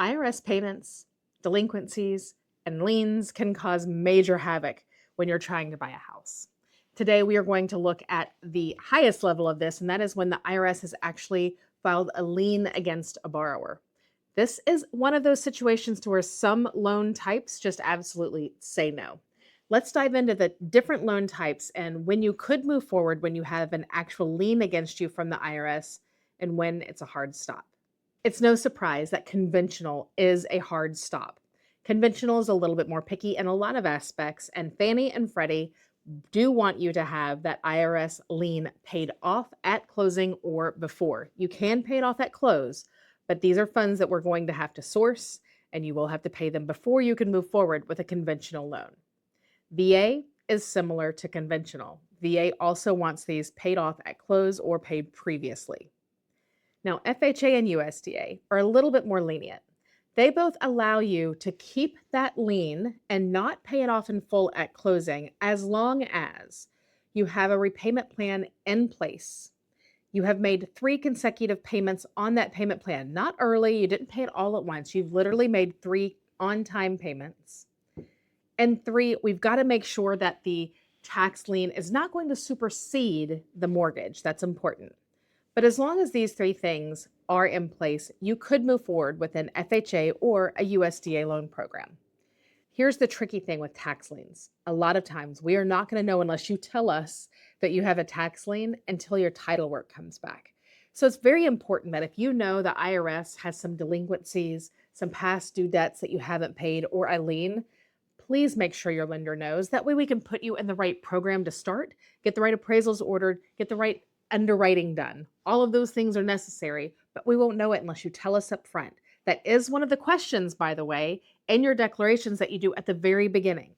IRS payments, delinquencies, and liens can cause major havoc when you're trying to buy a house. Today, we are going to look at the highest level of this, and that is when the IRS has actually filed a lien against a borrower. This is one of those situations to where some loan types just absolutely say no. Let's dive into the different loan types and when you could move forward when you have an actual lien against you from the IRS and when it's a hard stop. It's no surprise that conventional is a hard stop. Conventional is a little bit more picky in a lot of aspects, and Fannie and Freddie do want you to have that IRS lien paid off at closing or before. You can pay it off at close, but these are funds that we're going to have to source, and you will have to pay them before you can move forward with a conventional loan. VA is similar to conventional. VA also wants these paid off at close or paid previously. Now, FHA and USDA are a little bit more lenient. They both allow you to keep that lien and not pay it off in full at closing as long as you have a repayment plan in place. You have made 3 consecutive payments on that payment plan, not early. You didn't pay it all at once. You've literally made 3 on-time payments. And 3, we've got to make sure that the tax lien is not going to supersede the mortgage. That's important. But as long as these 3 things are in place, you could move forward with an FHA or a USDA loan program. Here's the tricky thing with tax liens. A lot of times we are not going to know unless you tell us that you have a tax lien until your title work comes back. So it's very important that if you know the IRS has some delinquencies, some past due debts that you haven't paid, or a lien, please make sure your lender knows. That way we can put you in the right program to start, get the right appraisals ordered, get the right underwriting done. All of those things are necessary, but we won't know it unless you tell us up front. That is one of the questions, by the way, in your declarations that you do at the very beginning.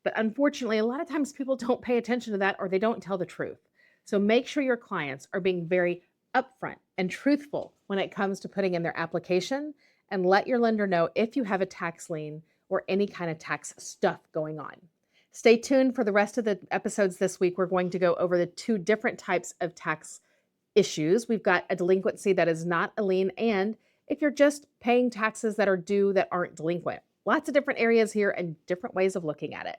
But unfortunately, a lot of times people don't pay attention to that or they don't tell the truth. So make sure your clients are being very upfront and truthful when it comes to putting in their application, and let your lender know if you have a tax lien or any kind of tax stuff going on. Stay tuned for the rest of the episodes this week. We're going to go over the 2 different types of tax issues. We've got a delinquency that is not a lien, and if you're just paying taxes that are due that aren't delinquent. Lots of different areas here and different ways of looking at it.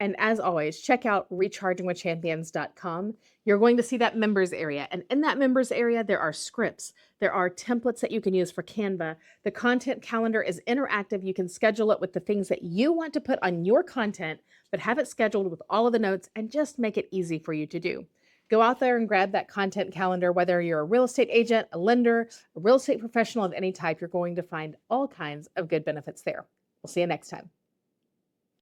And as always, check out rechargingwithchampions.com. You're going to see that members area. And in that members area, there are scripts. There are templates that you can use for Canva. The content calendar is interactive. You can schedule it with the things that you want to put on your content, but have it scheduled with all of the notes and just make it easy for you to do. Go out there and grab that content calendar. Whether you're a real estate agent, a lender, a real estate professional of any type, you're going to find all kinds of good benefits there. We'll see you next time.